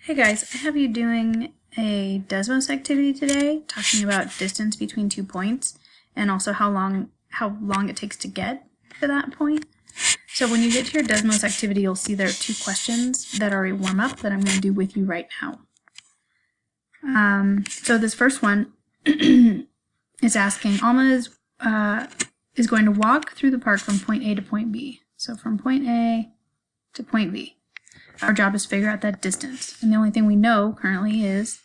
Hey guys, I have you doing a Desmos activity today, talking about distance between 2 points and also how long it takes to get to that point. So when you get to your Desmos activity, you'll see there are 2 questions that are a warm-up that I'm going to do with you right now. So this first one is asking, Alma is going to walk through the park from point A to point B. So from point A to point B. Our job is to figure out that distance. And the only thing we know currently is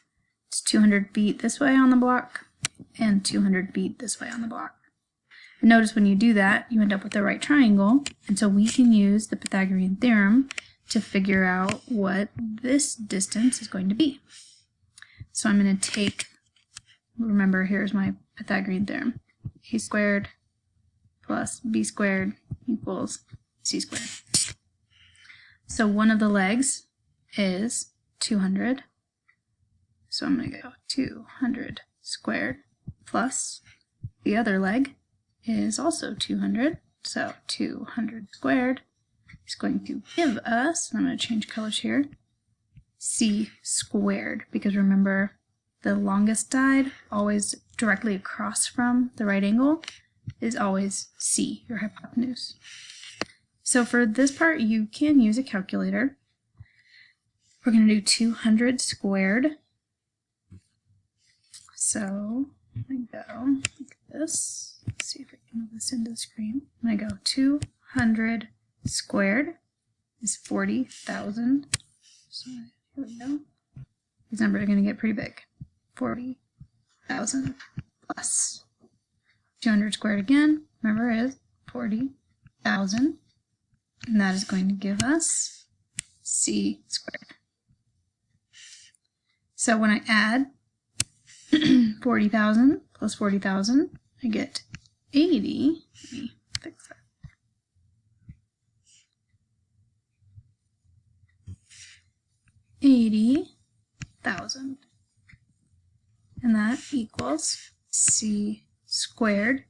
it's 200 feet this way on the block and 200 feet this way on the block. And notice when you do that, you end up with the right triangle. And so we can use the Pythagorean theorem to figure out what this distance is going to be. So I'm going to take, remember, here's my Pythagorean theorem. A squared plus b squared equals c squared. So one of the legs is 200. So I'm going to go 200 squared plus the other leg is also 200. So 200 squared is going to give us, and I'm going to change colors here, c squared, because remember the longest side, always directly across from the right angle, is always c, your hypotenuse. So for this part, you can use a calculator. We're going to do 200 squared. So I'm going to go like this. Let's see if I can move this into the screen. I'm going to go 200 squared is 40,000. So here we go. These numbers are going to get pretty big. 40,000 plus 200 squared again, remember, is 40,000. And that is going to give us c squared. So when I add 40,000 plus 40,000, I get 80. Let me fix that. 80,000. And that equals c squared.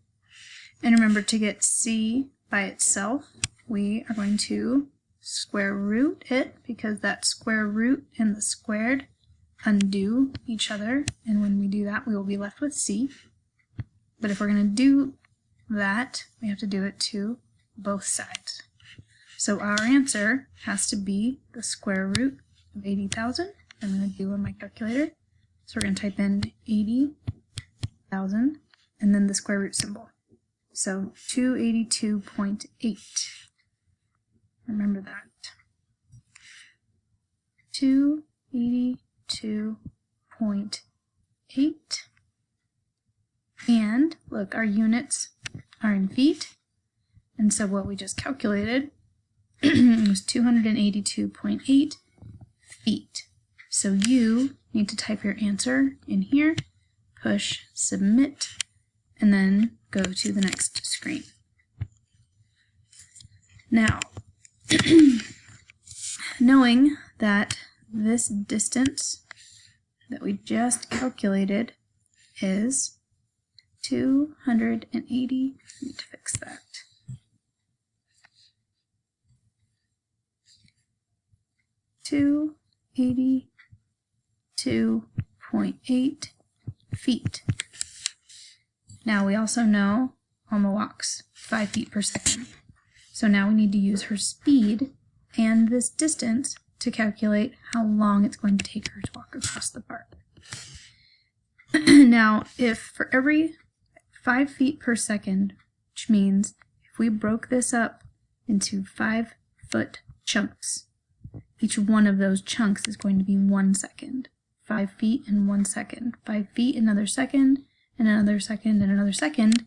And remember, to get c by itself, we are going to square root it, because that square root and the squared undo each other, and when we do that we will be left with c. But if we're going to do that, we have to do it to both sides. So our answer has to be the square root of 80,000. I'm going to do on my calculator. So we're going to type in 80,000 and then the square root symbol. So 282.8. Remember that. 282.8. And look, our units are in feet. And so what we just calculated was 282.8 feet. So you need to type your answer in here, push submit, and then go to the next screen. Now, knowing that this distance that we just calculated is 280, I need to fix that. 282.8 feet. Now we also know Alma walks 5 feet per second. So now we need to use her speed and this distance to calculate how long it's going to take her to walk across the park. Now, if for every 5 feet per second, which means if we broke this up into 5-foot chunks, each one of those chunks is going to be 1 second. 5 feet in 1 second. 5 feet, another second, and another second, and another second.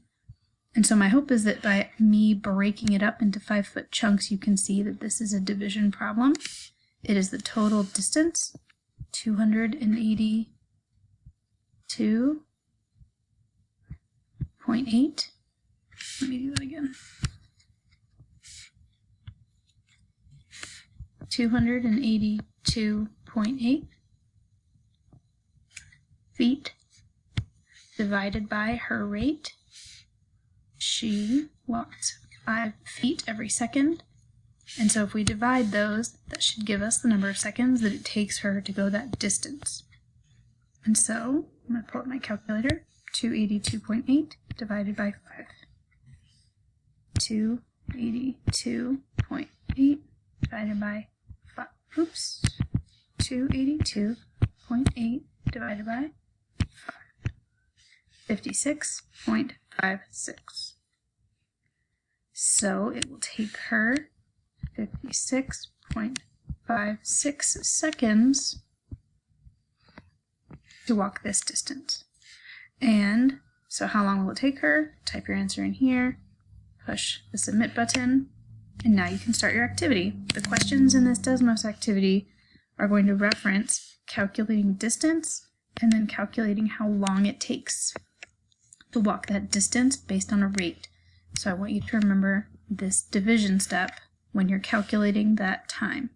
And so my hope is that by me breaking it up into 5-foot chunks, you can see that this is a division problem. It is the total distance, 282.8. Let me do that again. 282.8 feet divided by her rate. She walks 5 feet every second. And so if we divide those, that should give us the number of seconds that it takes her to go that distance. And so I'm going to pull up my calculator. 282.8 divided by 5. 282.8 divided by 5. Oops. 282.8 divided by 5. 56.56. So it will take her 56.56 seconds to walk this distance. And so how long will it take her? Type your answer in here, push the submit button, and now you can start your activity. The questions in this Desmos activity are going to reference calculating distance and then calculating how long it takes to walk that distance based on a rate. So I want you to remember this division step when you're calculating that time.